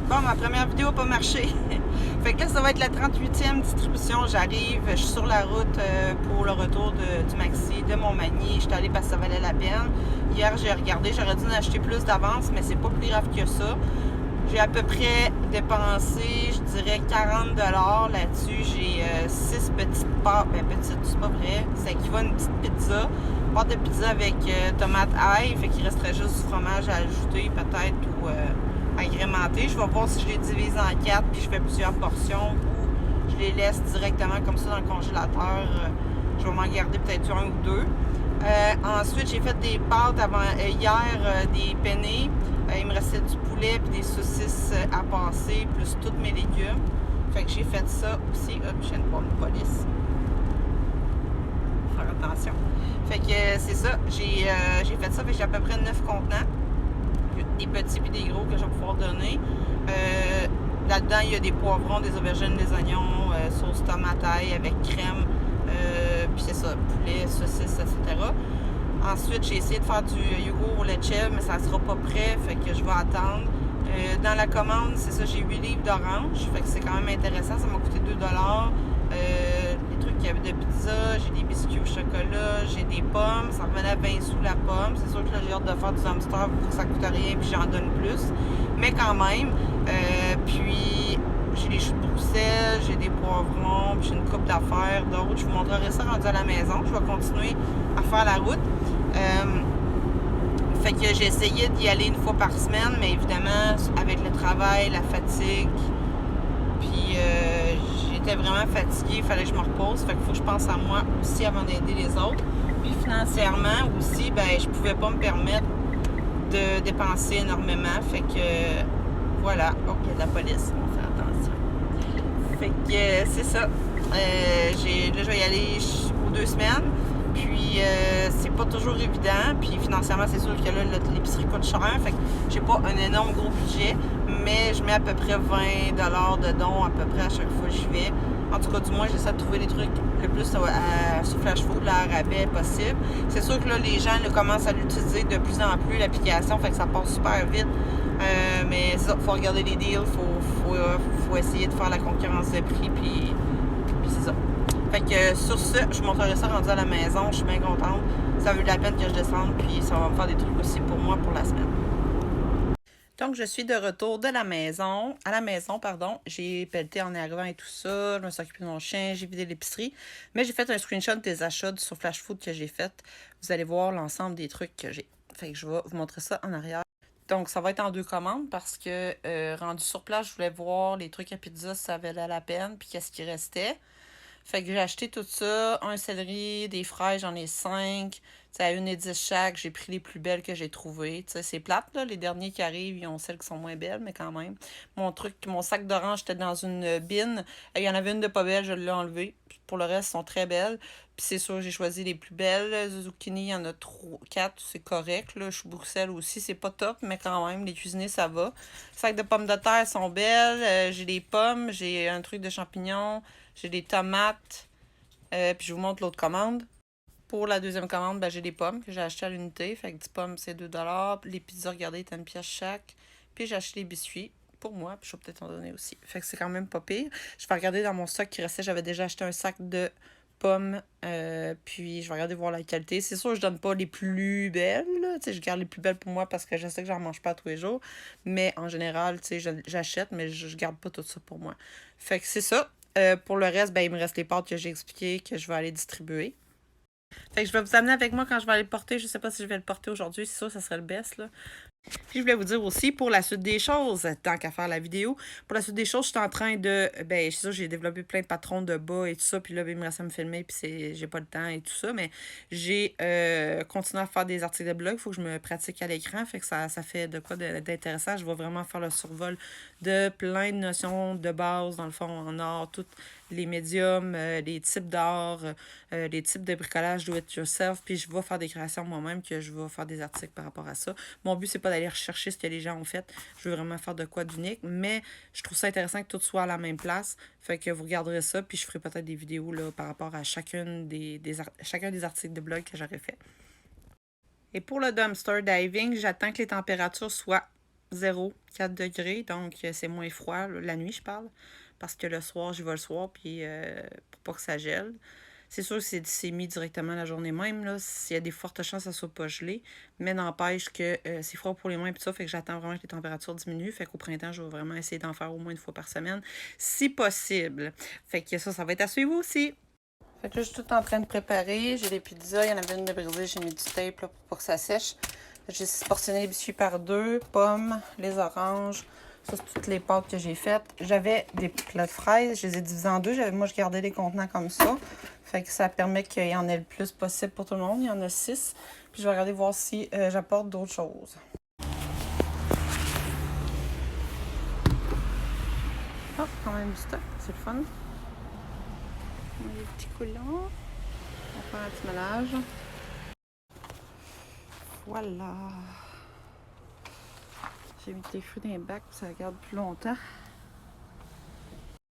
Bon, ma première vidéo n'a pas marché. Fait que là, ça va être la 38e distribution. J'arrive, je suis sur la route pour le retour du maxi de Montmagny. Je suis allée parce que ça valait la peine. Hier, j'ai regardé, j'aurais dû en acheter plus d'avance, mais c'est pas plus grave que ça. J'ai à peu près dépensé, je dirais, 40$ là-dessus. J'ai 6 petites pâtes. Ben, petites, c'est pas vrai. Ça équivaut à une petite pizza. Pâte de pizza avec tomate ail. Fait qu'il resterait juste du fromage à ajouter, peut-être, ou agrémenter. Je vais voir si je les divise en 4 puis je fais plusieurs portions ou je les laisse directement comme ça dans le congélateur. Je vais m'en garder peut-être un ou deux. Ensuite, j'ai fait des pâtes hier, des penne. Il me restait du poulet et des saucisses à passer, plus tous mes légumes. Fait que j'ai fait ça aussi. Hop, je viens de voir une police. Faut faire attention. Fait que c'est ça. J'ai fait ça. Fait que j'ai à peu près 9 contenants. Des petits et des gros que je vais pouvoir donner. Là-dedans, il y a des poivrons, des aubergines, des oignons, sauce tomate ail avec crème. Puis c'est ça, poulet, saucisse, etc. Ensuite, j'ai essayé de faire du yogourt au lait de chèvre, mais ça ne sera pas prêt, fait que je vais attendre. Dans la commande, c'est ça, j'ai 8 livres d'orange, fait que c'est quand même intéressant, ça m'a coûté 2$. Les trucs qu'il y avait de pizza, j'ai des biscuits au chocolat, j'ai des pommes, ça revenait à 20 sous la pomme. C'est sûr que là, j'ai hâte de faire du hamster pour que ça coûte rien, puis j'en donne plus. Mais quand même, puis j'ai des choux de Bruxelles, j'ai des poivrons, puis j'ai une coupe d'affaires d'autres. Je vous montrerai ça rendu à la maison. Je vais continuer à faire la route. Fait que j'ai essayé d'y aller une fois par semaine, mais évidemment, avec le travail, la fatigue, puis j'étais vraiment fatiguée, il fallait que je me repose. Fait qu'il faut que je pense à moi aussi avant d'aider les autres. Puis financièrement aussi, ben je pouvais pas me permettre de dépenser énormément. Fait que voilà. Oh, il y a de la police, on fait attention. Fait que c'est ça. Là, je vais y aller aux 2 semaines. Puis c'est pas toujours évident. Puis financièrement, c'est sûr que là, l'épicerie coûte cher. Fait que j'ai pas un énorme gros budget. Mais je mets à peu près 20$ de dons à peu près à chaque fois que j'y vais. En tout cas, du moins, j'essaie de trouver les trucs le plus sur Flash Food, là, à rabais possible. C'est sûr que là, les gens là, commencent à l'utiliser de plus en plus, l'application. Fait que ça passe super vite. Mais c'est ça, faut regarder les deals. Faut essayer de faire la concurrence de prix. Puis c'est ça. Fait que sur ce, je montrerai ça rendu à la maison. Je suis bien contente. Ça vaut la peine que je descende. Puis ça va me faire des trucs aussi pour moi pour la semaine. Donc, je suis de retour de la maison. À la maison, pardon. J'ai pelleté en arrivant et tout ça. Je me suis occupée de mon chien. J'ai vidé l'épicerie. Mais j'ai fait un screenshot des achats sur Flash Food que j'ai fait. Vous allez voir l'ensemble des trucs que j'ai. Fait que je vais vous montrer ça en arrière. Donc, ça va être en 2 commandes parce que rendu sur place, je voulais voir les trucs à pizza si ça valait la peine. Puis qu'est-ce qui restait. Fait que j'ai acheté tout ça, un céleri, des fraises, j'en ai 5. À 1,10 chaque, j'ai pris les plus belles que j'ai trouvées. C'est plate, là. Les derniers qui arrivent, ils ont celles qui sont moins belles, mais quand même. Mon sac d'orange, était dans une bine. Il y en avait une de pas belle, je l'ai enlevée. Pour le reste, elles sont très belles. Puis c'est sûr, j'ai choisi les plus belles. Zucchini, il y en a 4, c'est correct. Là. Chou Bruxelles aussi, c'est pas top, mais quand même, les cuisiner, ça va. Sac de pommes de terre sont belles. J'ai des pommes, j'ai un truc de champignons. J'ai des tomates. Puis je vous montre l'autre commande. Pour la deuxième commande, ben, j'ai des pommes que j'ai achetées à l'unité. Fait que 10 pommes, c'est 2$. Les pizzas, regardez, c'est 1$ chaque. Puis j'ai acheté les biscuits pour moi. Puis je vais peut-être en donner aussi. Fait que c'est quand même pas pire. Je vais regarder dans mon stock qui restait. J'avais déjà acheté un sac de pommes. Puis je vais regarder voir la qualité. C'est sûr, je donne pas les plus belles. Je garde les plus belles pour moi parce que je sais que j'en mange pas tous les jours. Mais en général, j'achète, mais je garde pas tout ça pour moi. Fait que c'est ça. Pour le reste, ben, il me reste les pâtes que j'ai expliquées que je vais aller distribuer. Fait que je vais vous amener avec moi quand je vais aller le porter. Je sais pas si je vais le porter aujourd'hui. C'est sûr, ça serait le best, là. Puis je voulais vous dire aussi, pour la suite des choses, tant qu'à faire la vidéo, pour la suite des choses, je suis en train de... Ben, c'est sûr, j'ai développé plein de patrons de bas et tout ça, puis là, ben, il me reste à me filmer, puis j'ai pas le temps et tout ça, mais j'ai continué à faire des articles de blog, il faut que je me pratique à l'écran, fait que ça fait de quoi d'intéressant. Je vais vraiment faire le survol de plein de notions de base, dans le fond, en art, toutes les médiums, les types d'art, les types de bricolage do-it-yourself, puis je vais faire des créations moi-même, que je vais faire des articles par rapport à ça. Mon but, c'est pas d'aller rechercher ce que les gens ont fait. Je veux vraiment faire de quoi d'unique, mais je trouve ça intéressant que tout soit à la même place. Fait que vous regarderez ça, puis je ferai peut-être des vidéos là, par rapport à chacun des articles de blog que j'aurais fait. Et pour le dumpster diving, j'attends que les températures soient 0, 4 degrés, donc c'est moins froid, là, la nuit je parle, parce que le soir, j'y vais le soir, puis pour pas que ça gèle. C'est sûr que c'est mis directement la journée même, là, s'il y a des fortes chances que ça soit pas gelé, mais n'empêche que c'est froid pour les mains et tout ça, fait que j'attends vraiment que les températures diminuent, fait qu'au printemps, je vais vraiment essayer d'en faire au moins une fois par semaine, si possible. Fait que ça va être à suivre aussi. Fait que là, je suis tout en train de préparer. J'ai des pizzas. Il y en avait une de brisée. J'ai mis du tape là, pour que ça sèche. J'ai portionné les biscuits par 2, pommes, les oranges. Ça, c'est toutes les pâtes que j'ai faites. J'avais des plats de fraises. Je les ai divisés en 2. Moi, je gardais les contenants comme ça. Fait que ça permet qu'il y en ait le plus possible pour tout le monde. Il y en a 6. Puis je vais regarder voir si j'apporte d'autres choses. Oh, quand même du stock. C'est le fun. On a des petits coulants. On va faire un petit mélange. Voilà. J'ai mis des fruits dans les bacs pour que ça garde plus longtemps.